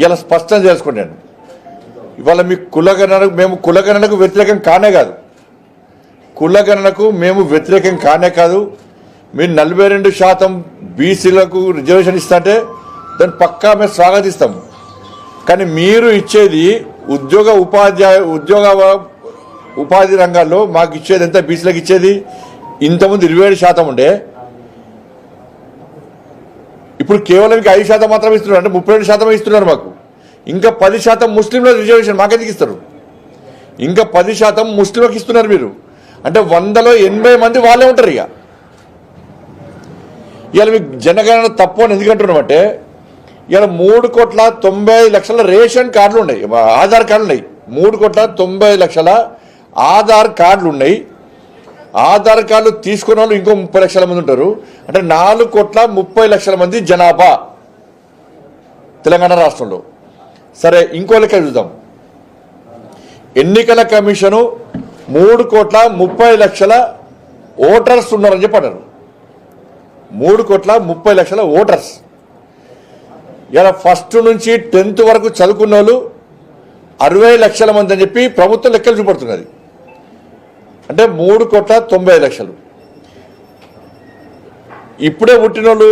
ఇలా స్పష్టం చేసుకున్నాను. ఇవాళ మీ కులగణనకు మేము కులగణనకు వ్యతిరేకం కానే కాదు, కులగణనకు మేము వ్యతిరేకం కానే కాదు. మీరు 42% బీసీలకు రిజర్వేషన్ ఇస్తుంటే దాన్ని పక్కా మేము స్వాగతిస్తాం. కానీ మీరు ఇచ్చేది ఉపాధి రంగాల్లో మాకు ఇచ్చేది ఎంత? బీసీలకు ఇచ్చేది ఇంతకుముందు 27% ఉండే, ఇప్పుడు కేవలం 5% మాత్రమే ఇస్తున్నారు. అంటే 32% ఇస్తున్నారు మాకు. ఇంకా 10% ముస్లింల రిజర్వేషన్ మాకెందుకు ఇస్తారు? ఇంకా 10% ముస్లింలకు ఇస్తున్నారు మీరు. అంటే 100లో 80 మంది వాళ్ళే ఉంటారు. ఇవాళ మీకు జనగణన తప్పు అని ఎందుకంటున్నామంటే ఇవాళ 3,90,00,000 రేషన్ కార్డులు ఉన్నాయి, ఆధార్ కార్డులు ఉన్నాయి. 3,90,00,000 ఆధార్ కార్డులు ఉన్నాయి. ఆధార్ కార్డులు తీసుకున్న వాళ్ళు ఇంకో 30 లక్షల మంది ఉంటారు. అంటే 4,30,00,000 మంది జనాభా తెలంగాణ రాష్ట్రంలో. సరే, ఇంకో లెక్క చూద్దాం. ఎన్నికల కమిషను 3,30,00,000 ఓటర్స్ ఉన్నారని చెప్పారు. 3,30,00,000 ఓటర్స్. ఇలా ఫస్ట్ నుంచి 10th వరకు చదువుకున్న వాళ్ళు 60 లక్షల మంది అని చెప్పి ప్రభుత్వం లెక్కలు చూపడుతున్నది. అంటే 3,90,00,000. ఇప్పుడే పుట్టిన వాళ్ళు,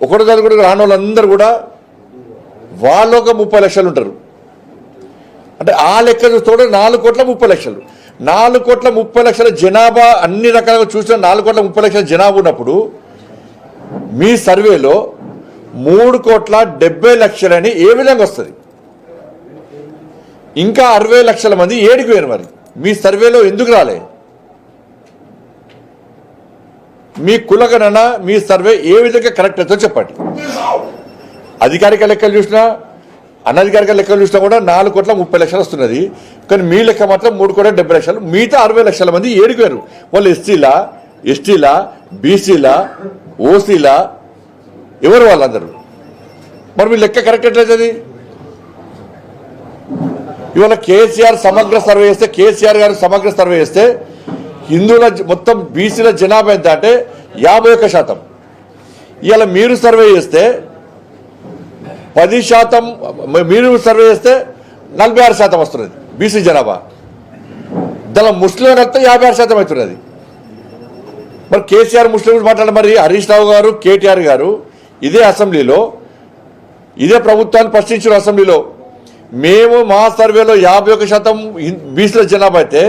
ఒకటి చదువుకుని రాని వాళ్ళందరూ కూడా వాళ్ళు ఒక 30 లక్షలు ఉంటారు. అంటే ఆ లెక్క చూస్తే 4,30,00,000. 4,30,00,000 జనాభా అన్ని రకాలుగా చూసిన 4,30,00,000 జనాభా ఉన్నప్పుడు మీ సర్వేలో 3,70,00,000 అని ఏ విధంగా వస్తుంది? ఇంకా 60 లక్షల మంది ఏడికి పోయారు. మరి మీ సర్వేలో ఎందుకు రాలే? మీ కులగణన, మీ సర్వే ఏ విధంగా కరెక్ట్ అవుతుందో చెప్పండి. అధికారిక లెక్కలు చూసినా, అనధికారిక లెక్కలు చూసినా కూడా 4,30,00,000 వస్తున్నది. కానీ మీ లెక్క మాత్రం 3,70,00,000. మిగతా 60 లక్షల మంది ఏడికి పోయారు. వాళ్ళు ఎస్టీలా, బీసీలా, ఓసీలా, ఎవరు వాళ్ళందరూ? మరి మీ లెక్క కరెక్ట్ ఎట్లయితుంది? ఇవాళ కేసీఆర్ గారు సమగ్ర సర్వే చేస్తే హిందువుల మొత్తం బీసీల జనాభా ఎంత అంటే 51%. ఇవాళ మీరు సర్వే చేస్తే 10%, మీరు సర్వే చేస్తే 46% వస్తున్నది బీసీ జనాభా. దానిలో ముస్లిం కలిపితే 56% అవుతున్నది. మరి కేసీఆర్ ముస్లిం మాట్లాడాలి. మరి హరీష్ రావు గారు, కేటీఆర్ గారు ఇదే అసెంబ్లీలో, ఇదే ప్రభుత్వాన్ని ప్రశ్నించిన అసెంబ్లీలో, మేము మా సర్వేలో 51% బీసీల జనాభా అయితే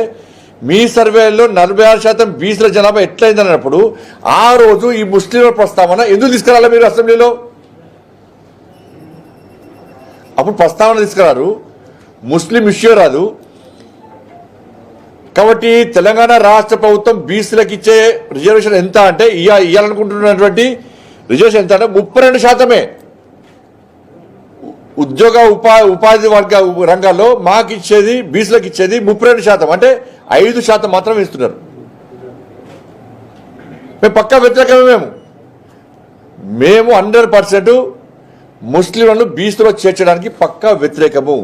మీ సర్వేలో 46% బీసీల జనాభా ఎట్లయింది అన్నప్పుడు ఆ రోజు ఈ ముస్లింల ప్రస్తావన ఎందుకు తీసుకురాలి మీరు అసెంబ్లీలో? అప్పుడు ప్రస్తావన తీసుకురారు, ముస్లిం ఇష్యూ రాదు. కాబట్టి తెలంగాణ రాష్ట్ర ప్రభుత్వం బీసీలకు ఇచ్చే రిజర్వేషన్ ఎంత అంటే ఇవ్వాలనుకుంటున్నటువంటి రిజర్వేషన్ ఎంత అంటే 32%. ఉపాధి వర్గ రంగాల్లో మాకు ఇచ్చేది, బీసీలకు ఇచ్చేది 32%. అంటే 5% మాత్రమే ఇస్తున్నారు. మేము పక్కా వ్యతిరేకమే. మేము 100% ముస్లింలను బీసీలో చేర్చడానికి పక్కా వ్యతిరేకము.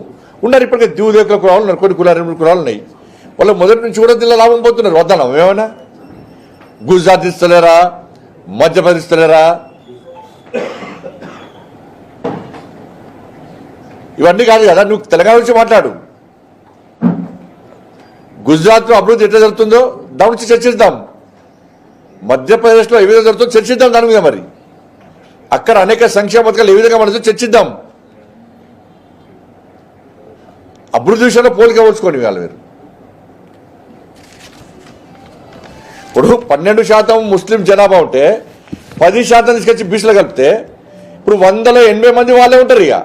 ఉన్నారు ఇప్పటికే దివుదేకుల కులాలు ఉన్నారు, కొన్ని కులాలు 2 కులాలు ఉన్నాయి. వాళ్ళు మొదటి నుంచి కూడా దీనిలో లాభం పోతున్నారు. వద్దన్నాం ఏమైనా? గుజరాత్ ఇస్తలేరా, మధ్యప్రదేశ్ ఇస్తలేరా? ఇవన్నీ కాదు కదా. నువ్వు తెలంగాణ నుంచి మాట్లాడు. గుజరాత్లో అభివృద్ధి ఎట్లా జరుగుతుందో దాని నుంచి చర్చిద్దాం. మధ్యప్రదేశ్లో ఏ విధంగా జరుగుతుందో చర్చిద్దాం. దాని మీద మరి అక్కడ అనేక సంక్షేమ పథకాలు ఏ విధంగా మనతో చర్చిద్దాం. అభివృద్ధి విషయంలో పోలిక పోల్చుకోండి. వాళ్ళు మీరు ఇప్పుడు 12% ముస్లిం జనాభా ఉంటే 10% తీసుకొచ్చి బీసీలో కలిపితే ఇప్పుడు 100లో 80 మంది వాళ్ళే ఉంటారు. ఇక